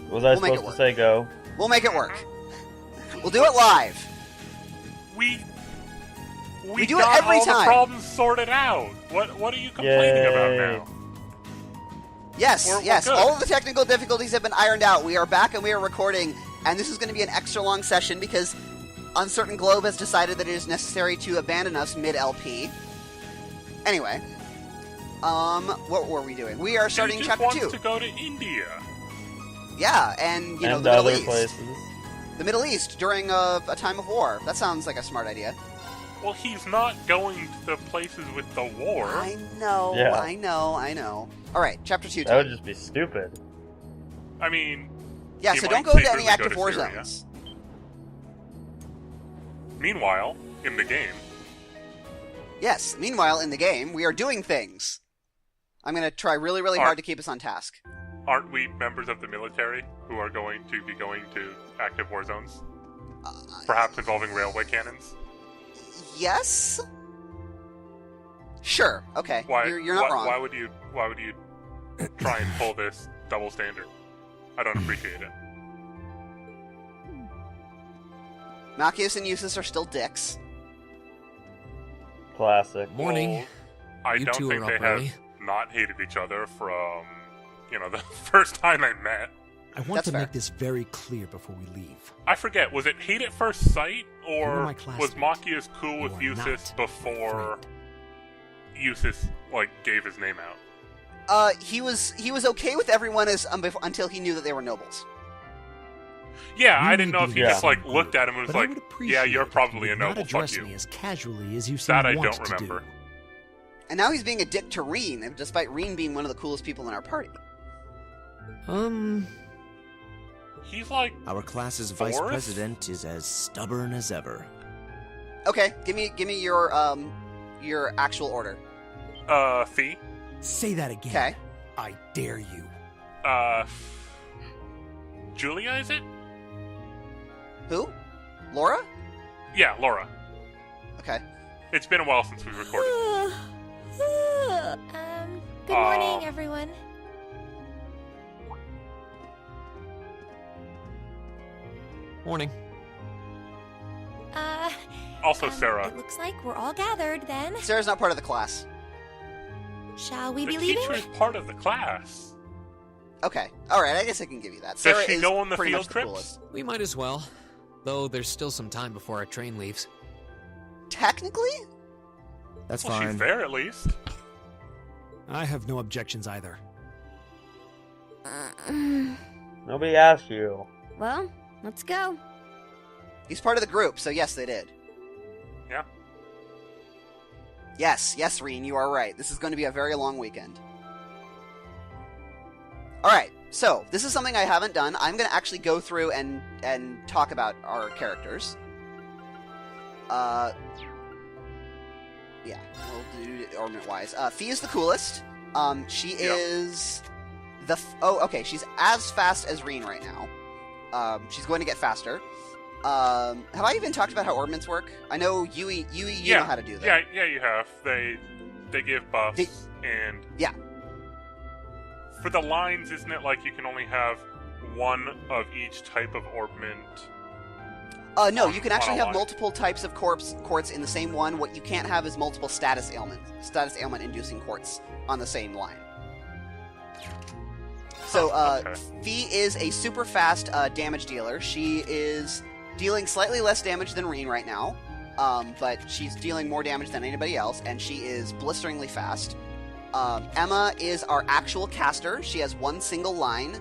Was I supposed to say go? We'll make it work. We'll do it live. We do got it every all time. the problems sorted out. What are you complaining about now? Yes, We're yes. good. All of the technical difficulties have been ironed out. We are back and we are recording, and this is going to be an extra long session because Uncertain Globe has decided that it is necessary to abandon us mid-LP. Anyway, what were we doing? We are starting He just chapter 2. wants to go to India. Yeah, and the Middle other East. places. The Middle East during a time of war. That sounds like a smart idea. Well, he's not going to the places with the war. I know, Yeah. I know. Alright, chapter 2. That would just be stupid. I mean, Yeah, he so might don't go into secretly any active go to war Syria. zones. Meanwhile, in the game, Yes, meanwhile, in the game, we are doing things. I'm going to try really, really hard to keep us on task. aren't we members of the military who are going to be going to active war zones? Perhaps involving railway cannons? Yes? Sure, okay. Why? You're not wrong. Why would you try and pull this double standard? I don't appreciate it. Malchus and Eustace are still dicks. Classic. Morning. Well, I You don't two think are they up have early. not hated each other from, the first time they met. I want That's to fair. make this very clear before we leave. I forget, was it hate at first sight, You are or my was classmate. Machias cool You with are Eustace not before friend. Eustace, gave his name out? He was okay with everyone until he knew that they were nobles. Yeah, You I didn't may know be if he Yeah. just, looked at him and was But I like, would yeah, appreciate you're it if probably you a would not noble, fuck address you. me as casually as you seem That I want don't to remember. do. And now he's being a dick to Reen, despite Reen being one of the coolest people in our party. He's like, Our class's vice Fourth? president is as stubborn as ever. Okay, give me your actual order. Fee? Say that again. Okay. I dare you. Julia, is it? Who? Laura? Yeah, Laura. Okay. It's been a while since we recorded. Good morning, everyone. Morning. Also, Sarah. It looks like we're all gathered then. Sarah's not part of the class. Shall we The be leaving? teacher is part of the class. Okay. Alright, I guess I can give you that. Sarah Does she is go on the pretty field much the trips? coolest. We might as well. Though there's still some time before our train leaves. Technically? That's Well, fine. she's there at least. I have no objections either. Nobody asked you. Well, let's go. He's part of the group, so yes, they did. Yeah. Yes, Reen, you are right. This is going to be a very long weekend. Alright, so, this is something I haven't done. I'm going to actually go through and talk about our characters. Yeah, we'll do it ornament-wise. Fee is the coolest. She is she's as fast as Reen right now. She's going to get faster. Have I even talked about how ornaments work? I know you know how to do that. Yeah, you have. They give buffs, and Yeah. for the lines, isn't it like you can only have one of each type of ornament? No, you can actually on a have line? multiple types of quartz in the same one. What you can't have is multiple status ailment inducing quartz on the same line. So, okay. Fee is a super fast damage dealer. She is dealing slightly less damage than Reen right now, but she's dealing more damage than anybody else, and she is blisteringly fast. Emma is our actual caster. She has one single line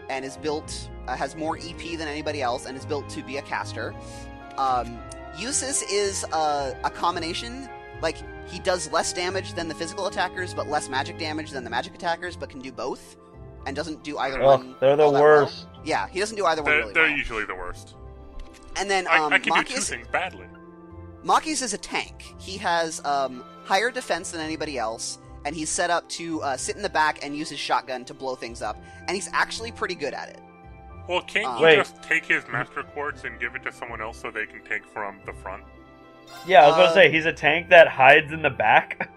and is built, has more EP than anybody else, and is built to be a caster. Eustace is a combination. Like, he does less damage than the physical attackers, but less magic damage than the magic attackers, but can do both, and doesn't do either one. They're the all that worst. well. Yeah, he doesn't do either one really They're well. usually the worst. And then I can do two Machias, things badly. Machias is a tank. He has higher defense than anybody else, and he's set up to sit in the back and use his shotgun to blow things up, and he's actually pretty good at it. Well, can't you Wait. just take his master quartz and give it to someone else so they can take from the front? Yeah, I was going to say, he's a tank that hides in the back.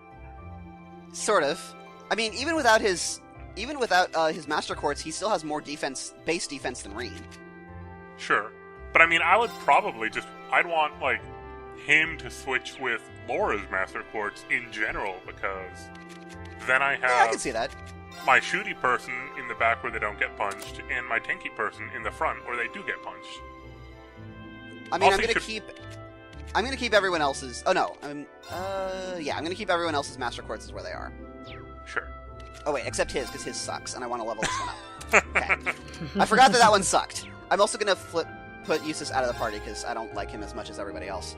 Sort of. I mean, even without his even without his Master Quartz, he still has more base defense than Reen. Sure. But I mean, I would probably I'd want, like, him to switch with Laura's Master Quartz in general, because then I have Yeah, I can see that. my shooty person in the back where they don't get punched, and my tanky person in the front where they do get punched. I mean, Also, I'm gonna keep everyone else's. Oh no, I'm gonna keep everyone else's Master Quartzes where they are. Sure. Oh wait, except his, because his sucks, and I want to level this one up. Okay. I forgot that one sucked. I'm also gonna put Eustace out of the party because I don't like him as much as everybody else.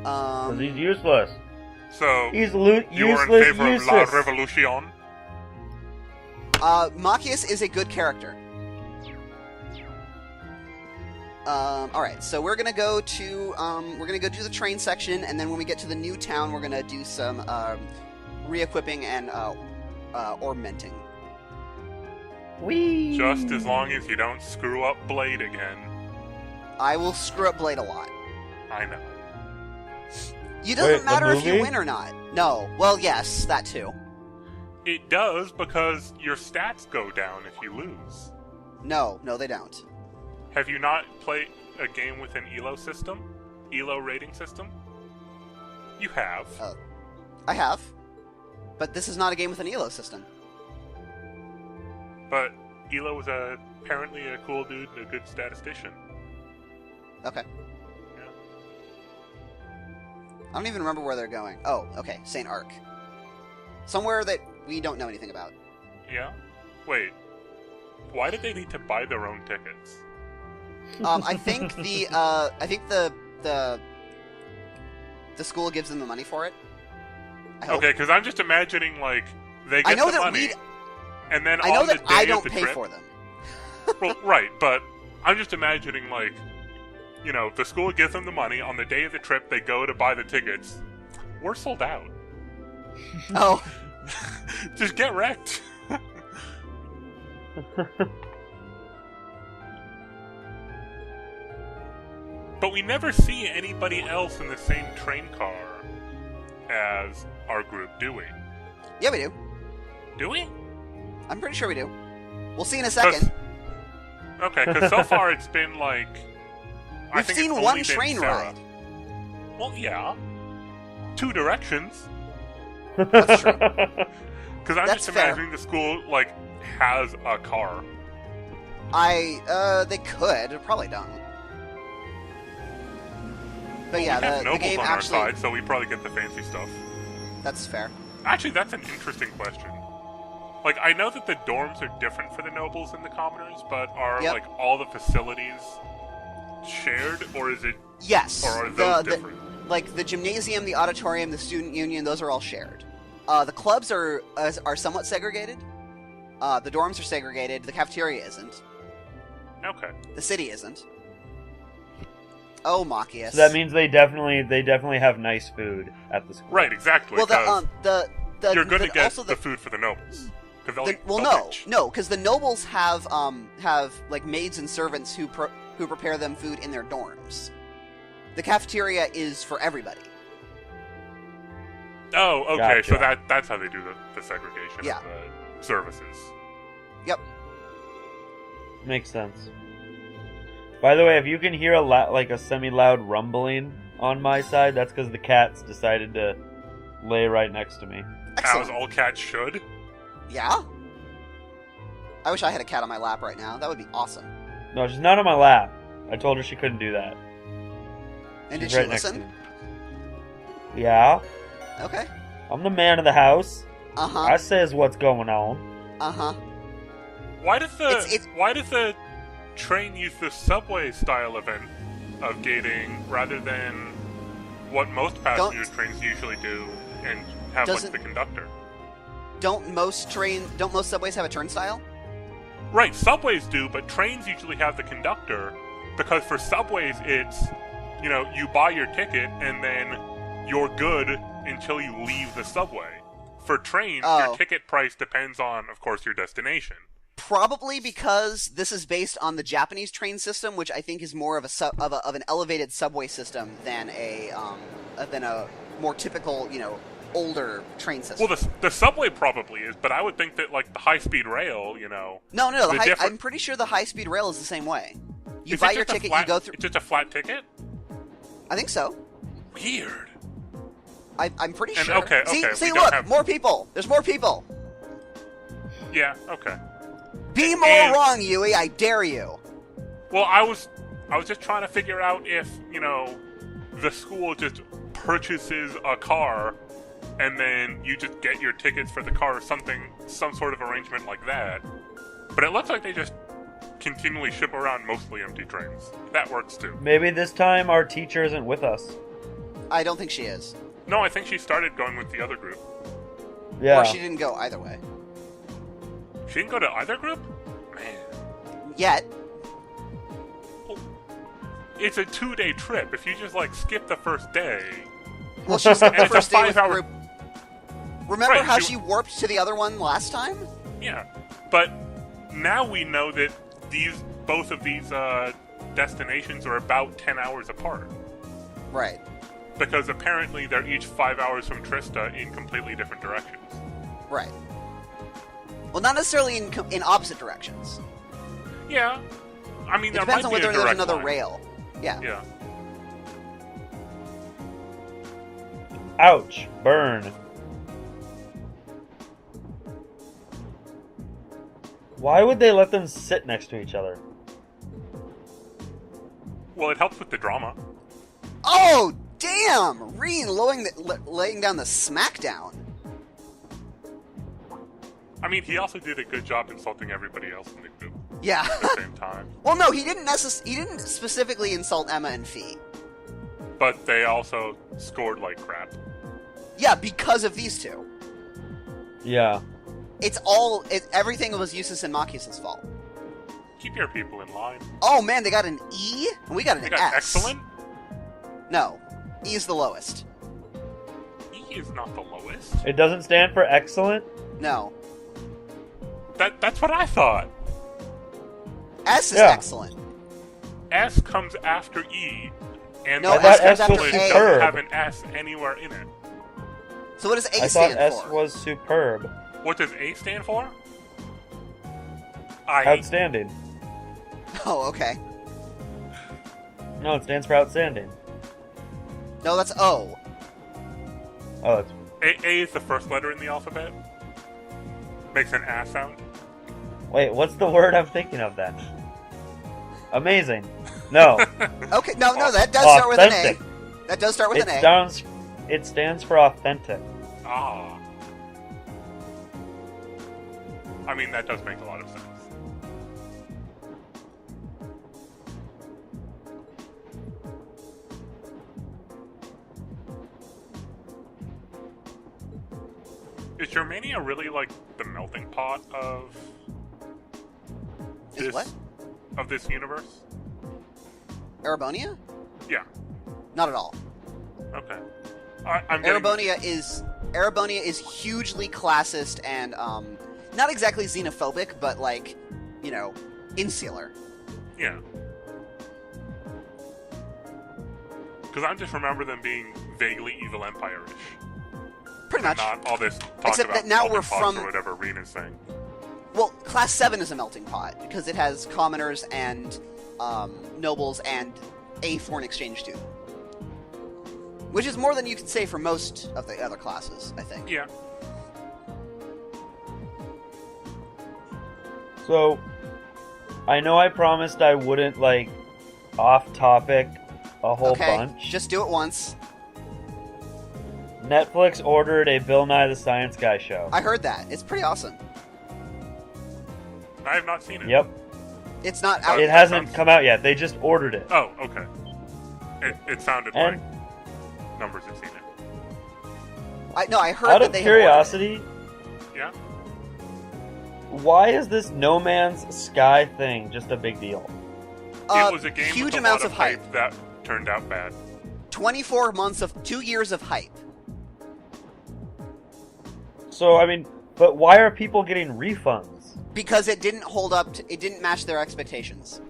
'Cause he's useless. So, He's you are in useless, favor of La useless. Revolution? Machias is a good character. Alright, so we're gonna go to do the train section, and then when we get to the new town, we're gonna do some re-equipping and ornamenting. Whee! Just as long as you don't screw up Blade again. I will screw up Blade a lot. I know. It doesn't Wait, the matter if you movie? win or not. No. Well, yes, that too. It does, because your stats go down if you lose. No, they don't. Have you not played a game with an ELO system? ELO rating system? You have. I have. But this is not a game with an ELO system. But ELO was apparently a cool dude and a good statistician. Okay. Yeah. I don't even remember where they're going. Oh, okay. St. Arc. Somewhere that we don't know anything about. Yeah? Wait. Why did they need to buy their own tickets? I think the school gives them the money for it. I hope. Okay, because I'm just imagining, like, they I get know the that money, and then I know on the that day I of don't the pay trip... for them. Well, right, but I'm just imagining, like, you know, the school gives them the money, on the day of the trip they go to buy the tickets. We're sold out. Oh, Just get wrecked. But we never see anybody else in the same train car as our group, do we? yeah, we do. Do we? I'm pretty sure we do. We'll see in a second. Okay, because so far it's been like... I We've think seen it's one only been train Sarah. ride. Well, yeah. 2 directions. That's true. Because I'm That's just fair. imagining the school, like, has a car. They could. They probably don't. But yeah, We have the nobles game on actually... our side, so we probably get the fancy stuff. That's fair. Actually, that's an interesting question. Like, I know that the dorms are different for the nobles and the commoners, but are, Yep. like, all the facilities shared, or is it... Yes. Or are those different? Like, the gymnasium, the auditorium, the student union, those are all shared. The clubs are somewhat segregated. The dorms are segregated. The cafeteria isn't. Okay. The city isn't. Oh, Machias. So that means they definitely have nice food at the school. Right, exactly. Well, 'cause you're going to the- get also the food for the nobles. 'Cause they'll eat well, sausage. no, because the nobles have like maids and servants who prepare them food in their dorms. The cafeteria is for everybody. Oh, okay, so Gotcha. that's how they do the segregation Yeah. of the services. Yep. Makes sense. By the way, if you can hear a semi-loud rumbling on my side, that's because the cats decided to lay right next to me. Excellent. As all cats should. Yeah? I wish I had a cat on my lap right now. That would be awesome. No, she's not on my lap. I told her she couldn't do that. And She's did she right next to listen? me. Yeah, Okay. I'm the man of the house. Uh-huh. I says what's going on. Uh-huh. Why does It's- why does the train use the subway style event of gating rather than what most passenger trains usually do and have like Doesn't- the conductor? Don't most subways have a turnstile? Right, subways do, but trains usually have the conductor because for subways it's, you know, you buy your ticket and then you're good until you leave the subway. For trains, Oh. your ticket price depends on, of course, your destination. Probably because this is based on the Japanese train system, which I think is more of an elevated subway system than a more typical, older train system. Well, the subway probably is, but I would think that like the high-speed rail, you know. No, different- I'm pretty sure the high-speed rail is the same way. You Is buy it your just a ticket, flat- you go through. It's just a flat ticket. I think so. Weird. I'm pretty And sure. okay, See, we don't look, have- more people. There's more people. Yeah. Okay. Be more And- wrong, Yui. I dare you. Well, I was just trying to figure out if, you know, the school just purchases a car and then you just get your tickets for the car or some sort of arrangement like that. But it looks like they just continually ship around mostly empty trains. That works too. Maybe this time our teacher isn't with us. I don't think she is. No, I think she started going with the other group. Yeah. Or she didn't go either way. She didn't go to either group? Man. Yet. It's a 2-day trip. If you just, like, skip the first day... Well, she skipped the And it's a first day with the 5-hour group. Remember Right, how she- she warped to the other one last time? Yeah. But now we know that both of these destinations are about 10 hours apart. Right. Because apparently they're each 5 hours from Trista in completely different directions. Right. Well, not necessarily in opposite directions. Yeah. I mean, It there depends might on be whether a there's direct another line. rail. Yeah. Yeah. Ouch. Burn. Why would they let them sit next to each other? Well, it helps with the drama. Oh, damn! Reen laying down the smackdown. I mean, he also did a good job insulting everybody else in the group Yeah. at the same time. Well, no, he didn't specifically insult Emma and Fee. But they also scored like crap. Yeah, because of these two. Yeah. Everything was Eustace and Machias' fault. Keep your people in line. Oh man, they got an E, and we got an They got S. excellent. No, E is the lowest. E is not the lowest. It doesn't stand for excellent? No, That's what I thought. S is Yeah. excellent. S comes after E, and No, the S comes after English A. doesn't Superb. have an S anywhere in it. So what does A I thought stand S for? was superb. What does A stand for? I. Outstanding. Oh, okay. No, it stands for outstanding. No, that's O. Oh, it's A is the first letter in the alphabet. Makes an A sound. Wait, what's the word I'm thinking of then? Amazing. No. Okay, no, that does start with an Authentic. A. That does start with an A. It stands for authentic. Ah. I mean, that does make a lot of sense. Is Germania really like the melting pot of Is what? of this universe? Erebonia? Yeah. Not at all. Okay. I'm getting- Erebonia is hugely classist and not exactly xenophobic, but like, insular. Yeah. Because I just remember them being vaguely evil empire-ish. Pretty much. Not all this talk Except about that now melting we're pots from- or whatever Rena's saying. Well, Class 7 is a melting pot because it has commoners and nobles and a foreign exchange student. Which is more than you could say for most of the other classes, I think. Yeah. So, I know I promised I wouldn't, off topic a whole Okay, bunch. just do it once. Netflix ordered a Bill Nye the Science Guy show. I heard that. It's pretty awesome. I have not seen it. Yep. It's not out It yet. hasn't come out yet. They just ordered it. Oh, okay. It sounded And like numbers have seen it. I heard out that of they had ordered it. curiosity, Yeah? why is this No Man's Sky thing just a big deal? It was a game huge with a amounts lot of hype. that turned out bad. 24 months of 2 years of hype. So, but why are people getting refunds? Because it didn't hold up, it didn't match their expectations.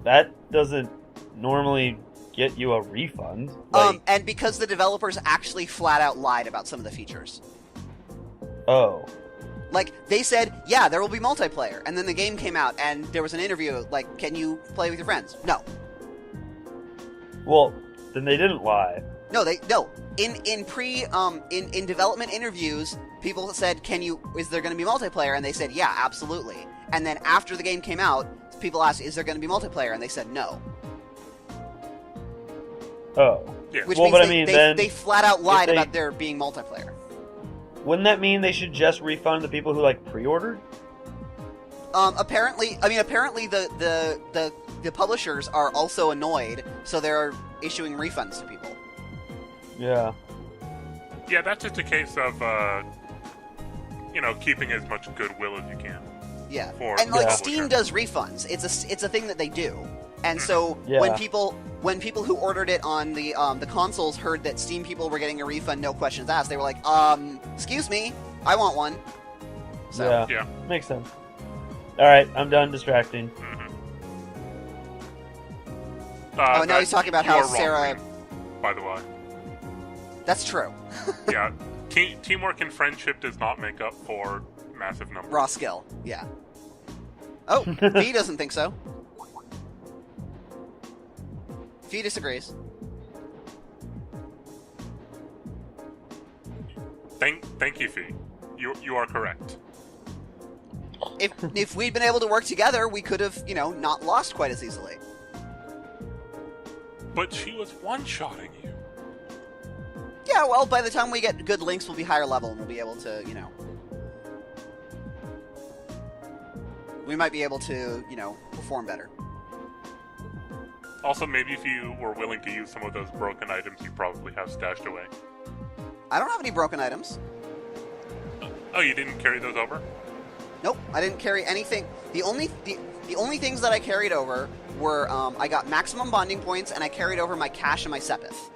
That doesn't normally get you a refund. And because the developers actually flat out lied about some of the features. Oh. Like, they said, yeah, there will be multiplayer, and then the game came out, and there was an interview, like, can you play with your friends? No. Well, then they didn't lie. No. In development interviews, people said, is there going to be multiplayer? And they said, yeah, absolutely. And then after the game came out, people asked, is there going to be multiplayer? And they said, no. Oh. Yeah. Which Well, means but I mean, then they flat out lied if they- about there being multiplayer. Wouldn't that mean they should just refund the people who, like, pre-ordered? Apparently the publishers are also annoyed, so they're issuing refunds to people. Yeah. Yeah, that's just a case of, keeping as much goodwill as you can. Yeah, For and the like publisher. Steam does refunds. It's a thing that they do. And so Yeah. when people who ordered it on the consoles heard that Steam people were getting a refund, no questions asked, they were like, excuse me, I want one. So Yeah. Makes sense. Alright, I'm done distracting. now he's talking about you how are wrong, Sarah. Reem, by the way. That's true. Yeah. Teamwork and friendship does not make up for massive numbers. Raw skill. Yeah. Oh, V doesn't think so. V disagrees. Thank you, Fee. You are correct. If we'd been able to work together, we could have, not lost quite as easily. But she was one-shotting you. Yeah, well, by the time we get good links, we'll be higher level, and we'll be able to, we might be able to, perform better. Also, maybe if you were willing to use some of those broken items you probably have stashed away. I don't have any broken items. Oh, you didn't carry those over? Nope, I didn't carry anything. The only things that I carried over were I got maximum bonding points, and I carried over my cash and my sepith,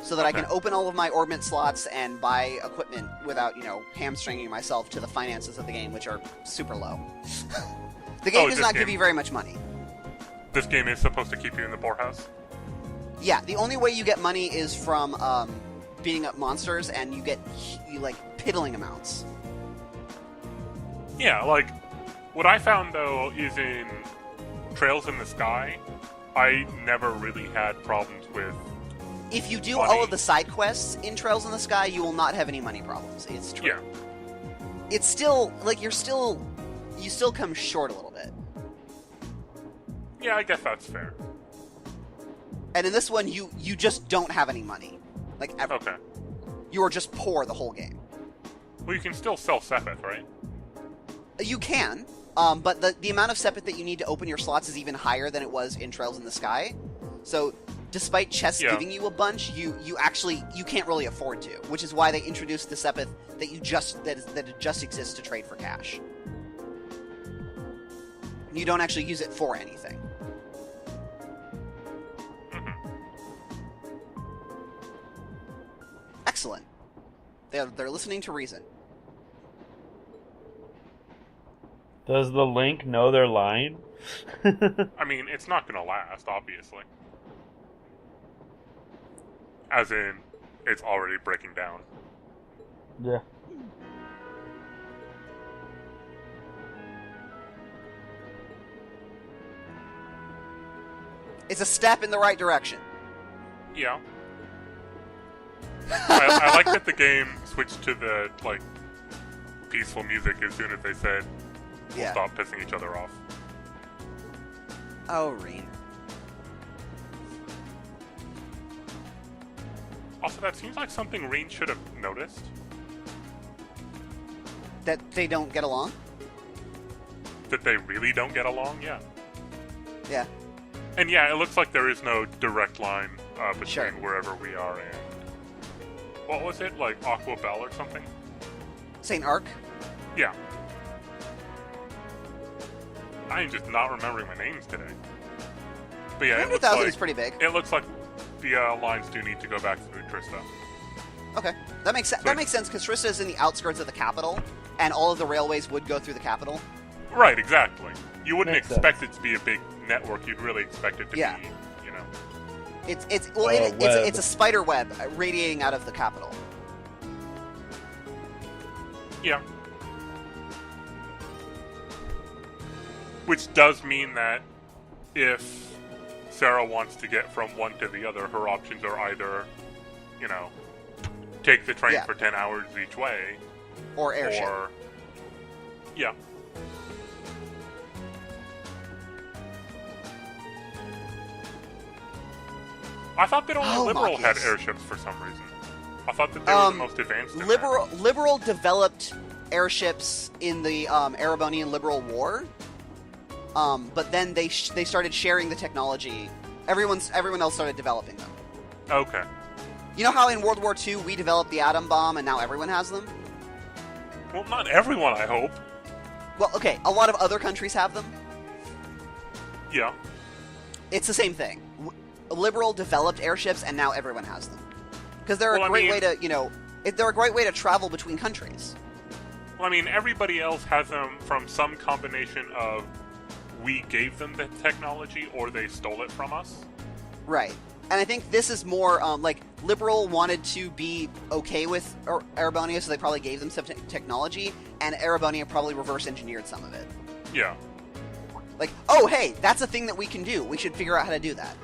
so that I can open all of my orbment slots and buy equipment without hamstringing myself to the finances of the game, which are super low. The game does not give you very much money. This game is supposed to keep you in the poorhouse? Yeah, the only way you get money is from beating up monsters, and you piddling amounts. Yeah, like, what I found, though, is in Trails in the Sky, I never really had problems with If you do money. all of the side quests in Trails in the Sky, you will not have any money problems. It's true. Yeah. It's still, you still come short a little bit. Yeah, I guess that's fair. And in this one, you just don't have any money. Like, ever. Okay. You are just poor the whole game. Well, you can still sell Sepith, right? You can, but the amount of sepith that you need to open your slots is even higher than it was in Trails in the Sky. So, despite chests giving you a bunch, you can't really afford to, which is why they introduced the sepith that it just exists to trade for cash. You don't actually use it for anything. Excellent. They're listening to reason. Does the Link know they're lying? I mean, it's not gonna last, obviously. As in, it's already breaking down. Yeah. It's a step in the right direction. Yeah. I like that the game switched to the, peaceful music as soon as they said, we'll stop pissing each other off. Oh, Reen. Also, that seems like something Reen should have noticed. That they don't get along? That they really don't get along, yeah. Yeah. And yeah, it looks like there is no direct line between Sure. wherever we are and... What was it? Like Aqua Bell or something? St. Arc? Yeah. I am just not remembering my names today. But yeah, it looks 100,000 like... is pretty big. It looks like the lines do need to go back through Trista. Okay. That makes sense. That makes sense, because Trista is in the outskirts of the capital, and all of the railways would go through the capital. Right, exactly. You wouldn't Makes expect it to be a big network. You'd really expect it to Yeah. be, It's a spider web radiating out of the capital. Yeah. Which does mean that if Sarah wants to get from one to the other, her options are either, take the train for 10 hours each way. Or airship. Yeah. I thought that only Liberal had airships for some reason. I thought that they were the most advanced in Liberal developed airships in the Erebonian Liberal War, but then they started sharing the technology. Everyone else started developing them. Okay. You know how in World War II we developed the atom bomb and now everyone has them? Well, not everyone, I hope. Well, okay, a lot of other countries have them. Yeah. It's the same thing. Liberal developed airships and now everyone has them. Because they're a great way to, they're a great way to travel between countries. Well, I mean, everybody else has them from some combination of we gave them the technology or they stole it from us. Right. And I think this is more, Liberal wanted to be okay with Erebonia, so they probably gave them some technology, and Erebonia probably reverse engineered some of it. Yeah. Like, oh, hey, that's a thing that we can do. We should figure out how to do that.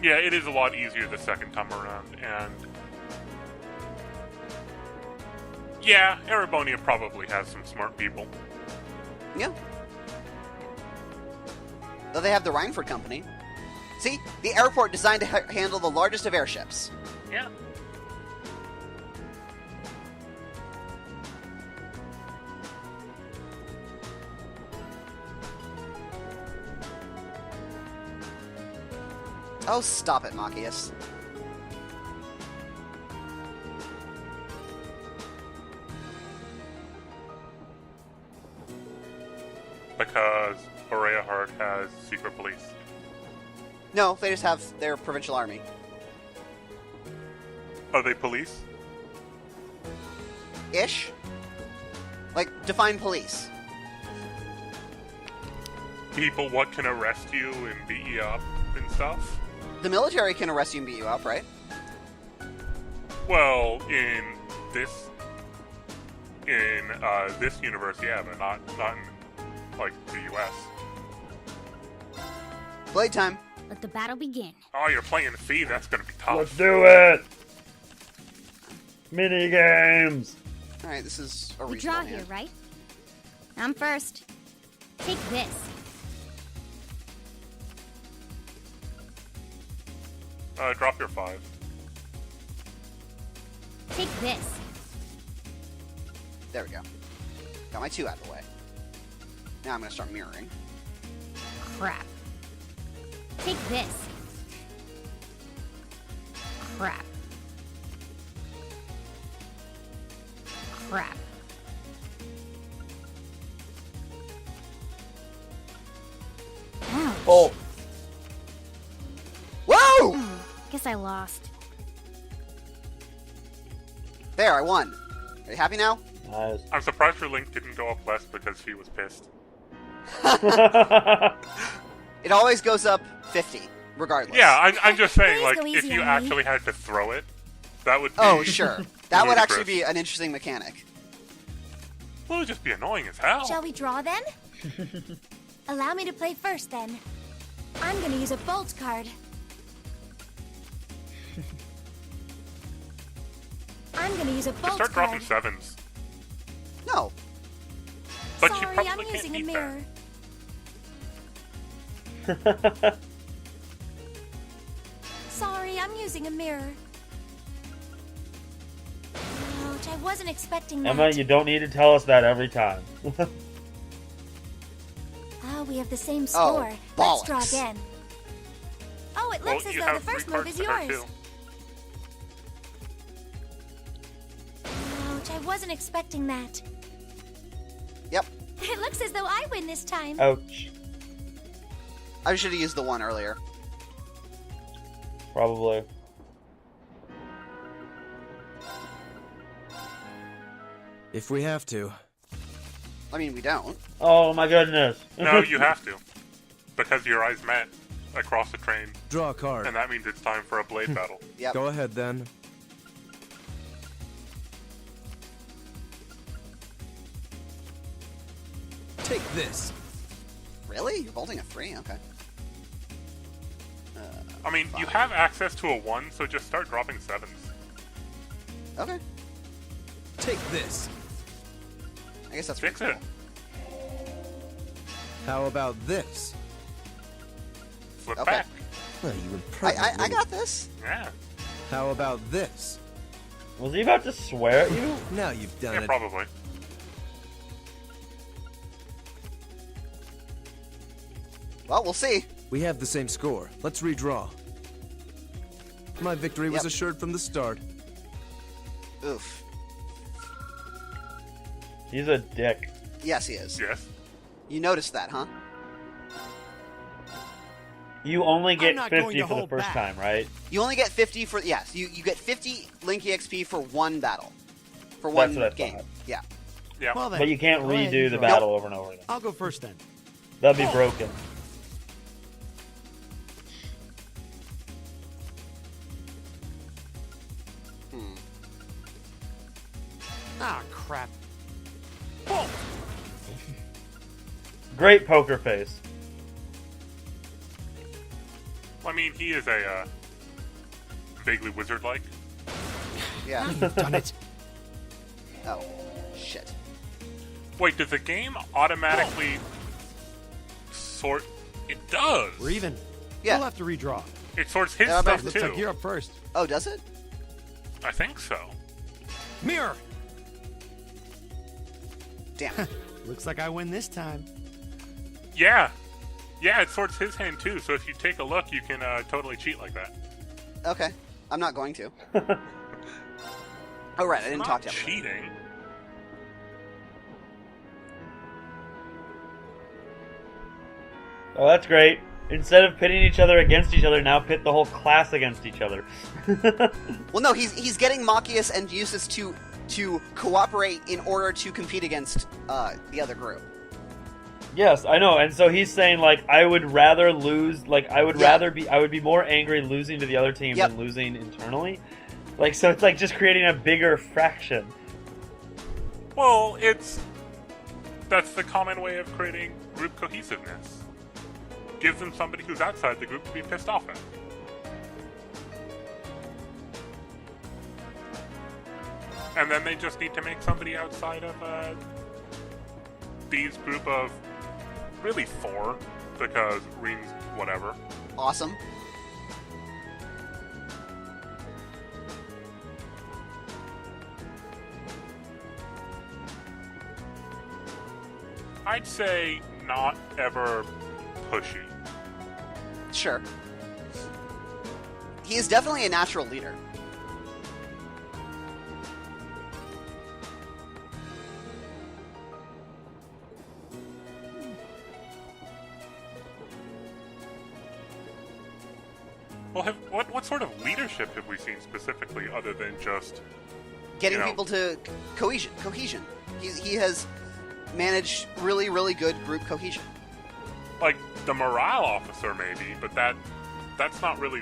Yeah, it is a lot easier the second time around, and... yeah, Erebonia probably has some smart people. Yeah. Though they have the Rhineford Company. See? The airport designed to handle the largest of airships. Yeah. Oh, stop it, Machias. Because Bareahard has secret police. No, they just have their provincial army. Are they police? Ish? Like, define police. People what can arrest you and beat you up and stuff? The military can arrest you and beat you up, right? Well, in this universe, yeah, but not in, like, the U.S. Playtime. Let the battle begin. Oh, you're playing Fee, that's gonna be tough. Let's do it! Mini games! Alright, this is a We reasonable draw here, hand. right? I'm first. Take this. Drop your 5. Take this. There we go. Got my 2 out of the way. Now I'm gonna start mirroring. Crap. Take this. Crap. Crap. Ouch. Oh! Whoa! Guess I lost. There, I won. Are you happy now? Nice. I'm surprised your link didn't go up less because she was pissed. It always goes up 50, regardless. Yeah, I'm just saying, Please like, go if easy you on me. actually had to throw it, that would be... Oh, sure. That would actually ludicrous. be an interesting mechanic. Well, it would just be annoying as hell. Shall we draw then? Allow me to play first then. I'm gonna use a bolt card. I'm gonna use a Just bolt start card. dropping 7s. No. But Sorry, you probably I'm can't using a beat mirror. Sorry, I'm using a mirror. Ouch, I wasn't expecting that. Emma, you don't need to tell us that every time. Oh, we have the same score. Oh, Let's draw bollocks. again. Oh, it looks Well, as you though have the first 3 move cards is to her, yours. too. Ouch, I wasn't expecting that. Yep. It looks as though I win this time. Ouch. I should have used the 1 earlier. Probably. If we have to. I mean, we don't. Oh my goodness. No, you have to. Because your eyes met. across the train, Draw a card. and that means it's time for a blade battle. Yep. Go ahead then. Take this. Really? You're bolting a 3? Okay. I mean, you have access to a 1, so just start dropping 7s. Okay. Take this. I guess that's Fix pretty it. How about this? Flip Okay. back. Well, you cool. impertinent I little- got this. Yeah. How about this? Was he about to swear at you? Now you've done Yeah, it. probably. Well, we'll see. We have the same score. Let's redraw. My victory was Yep. assured from the start. Oof. He's a dick. Yes, he is. Yes. You noticed that, huh? You only get not going 50 to for the hold first back. time, right? You only get 50 for... Yes, you get 50 Link EXP for one battle. For That's one what I game. thought. Yeah. Yeah. Well then, But you can't go ahead redo and the draw. battle over and over again. I'll go first then. That'd be broken. Ah, crap. Great poker face. I mean, he is a vaguely wizard-like. Yeah. You've done it. Oh. Shit. Wait, does the game automatically sort? It does. We're even. Yeah. We'll have to redraw. It sorts his Yeah, but stuff Looks too. like you're up first. Oh, does it? I think so. Mirror. Damn. Looks like I win this time. Yeah. Yeah, it sorts his hand too. So if you take a look, you can totally cheat like that. Okay. I'm not going to. Oh, right. I didn't talk to him. Cheating. Oh, that's great. Instead of pitting each other against each other, now pit the whole class against each other. Well, no, he's getting Machias and Eustace to cooperate in order to compete against the other group. Yes, I know. And so he's saying, like, I would rather lose, like, I would be more angry losing to the other team Yep. than losing internally. Like, so it's like just creating a bigger fraction. Well, that's the common way of creating group cohesiveness. Gives them somebody who's outside the group to be pissed off at. And then they just need to make somebody outside of B's group of really 4, because Reen's whatever. Awesome. I'd say not ever pushy. Sure. He is definitely a natural leader. Well, what sort of leadership have we seen specifically, other than just Getting You know. people to cohesion. He has managed really, really good group cohesion. like the morale officer, maybe? But that's not really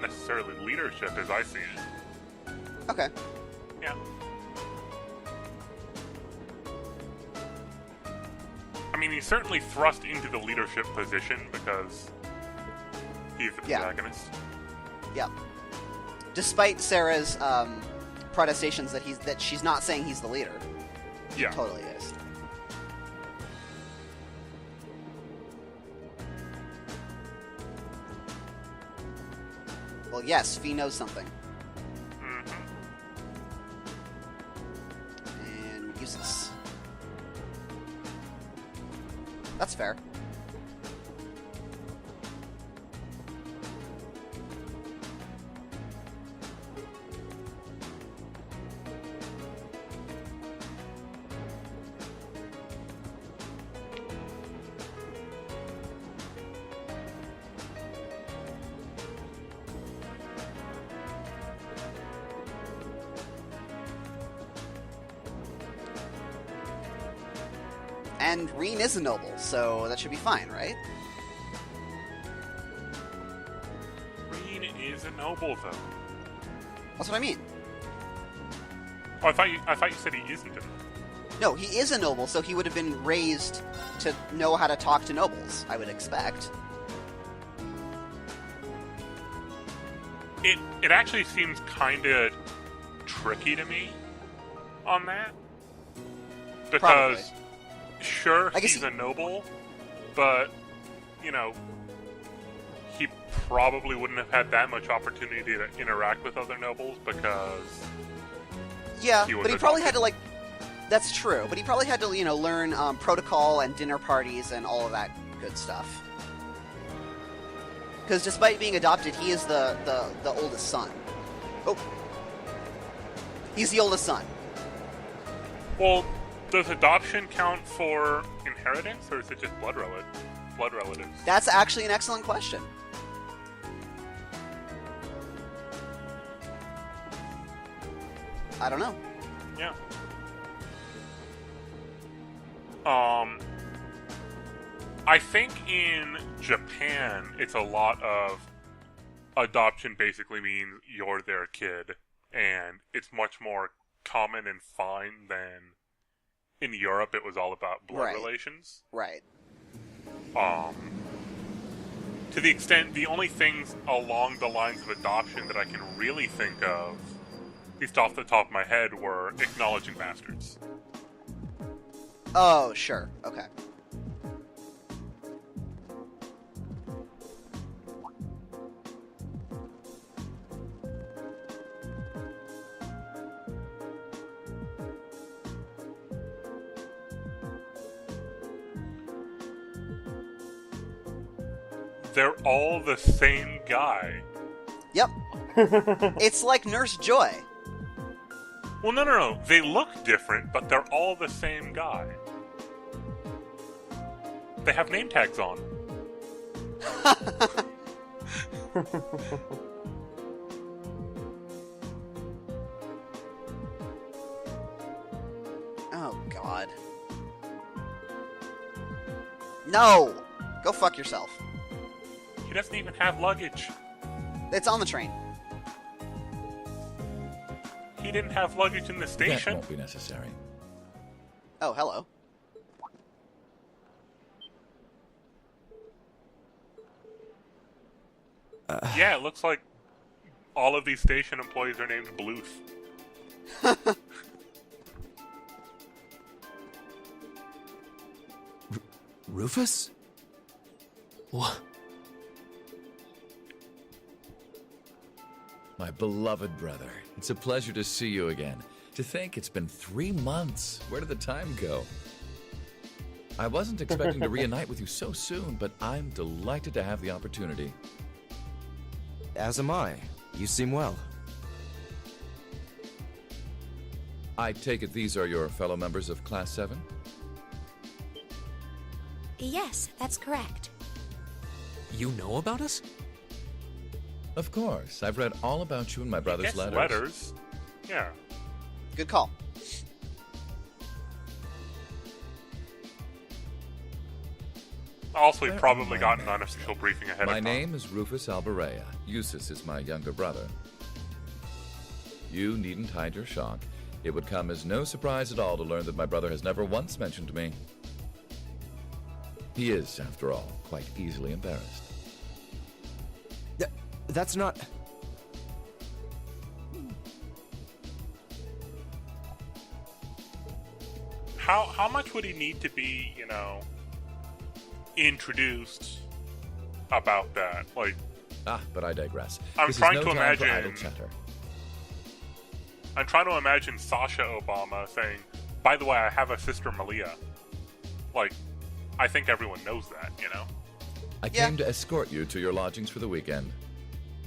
necessarily leadership, as I see it. Okay. Yeah. I mean, he's certainly thrust into the leadership position because he's the Yeah. protagonist. Yeah. Despite Sarah's protestations that she's not saying he's the leader. Yeah. Totally is. Well, yes, Fee knows something. hmm And useless. That's fair. And Reen is a noble, so that should be fine, right? noble, though. That's what I mean. Oh, I thought you said he isn't a noble. No, he is a noble, so he would have been raised to know how to talk to nobles, I would expect. It actually seems kind of tricky to me on that. Because, sure, I guess he's a noble, but, you know, he probably wouldn't have had that much opportunity to interact with other nobles because... Yeah, he was but he probably adopted. had to, that's true, but he probably had to, learn protocol and dinner parties and all of that good stuff. Because despite being adopted, he is the oldest son. Oh. He's the oldest son. Well, does adoption count for inheritance, or is it just blood relatives? That's actually an excellent question. I don't know. Yeah. I think in Japan, it's a lot of adoption basically means you're their kid, and it's much more common and fine than in Europe. It was all about blood Right. relations. Right. To the extent, the only things along the lines of adoption that I can really think of, at least off the top of my head, were acknowledging bastards. Oh, sure. Okay. They're all the same guy. Yep. It's like Nurse Joy. Well, no. They look different, but they're all the same guy. They have name tags on. Oh, God. No! Go fuck yourself. He doesn't even have luggage. It's on the train. He didn't have luggage in the That station. won't be necessary. Oh, hello. Yeah, it looks like all of these station employees are named Bluth. Rufus? What? My beloved brother, it's a pleasure to see you again. To think it's been 3 months. Where did the time go? I wasn't expecting to reunite with you so soon, but I'm delighted to have the opportunity. As am I. You seem well. I take it these are your fellow members of Class 7? Yes, that's correct. You know about us? Of course. I've read all about you in my brother's Yes, letters. letters. Yeah. Good call. Also, we've Where probably are my gotten an names unofficial then? briefing ahead My of time. name is Rufus Alberea. Eustace is my younger brother. You needn't hide your shock. It would come as no surprise at all to learn that my brother has never once mentioned me. He is, after all, quite easily embarrassed. That's not... How much would he need to be, introduced about that? Like, But I digress. I'm This is trying no to time for imagine- idle chatter. I'm trying to imagine Sasha Obama saying, "By the way, I have a sister Malia." Like, I think everyone knows that, I Yeah. came to escort you to your lodgings for the weekend.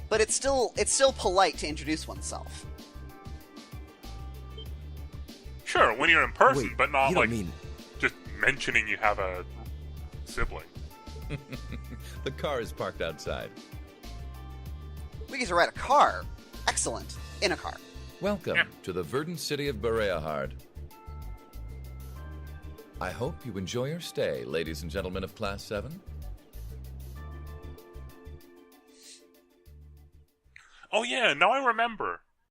But it's still polite to introduce oneself. Sure, when you're in person, Wait, but not you don't like mean... just mentioning you have a sibling. The car is parked outside. We get to ride a car. Excellent. In a car. Welcome Yeah. to the verdant city of Bareahard. I hope you enjoy your stay, ladies and gentlemen of Class 7. Oh yeah, now I remember.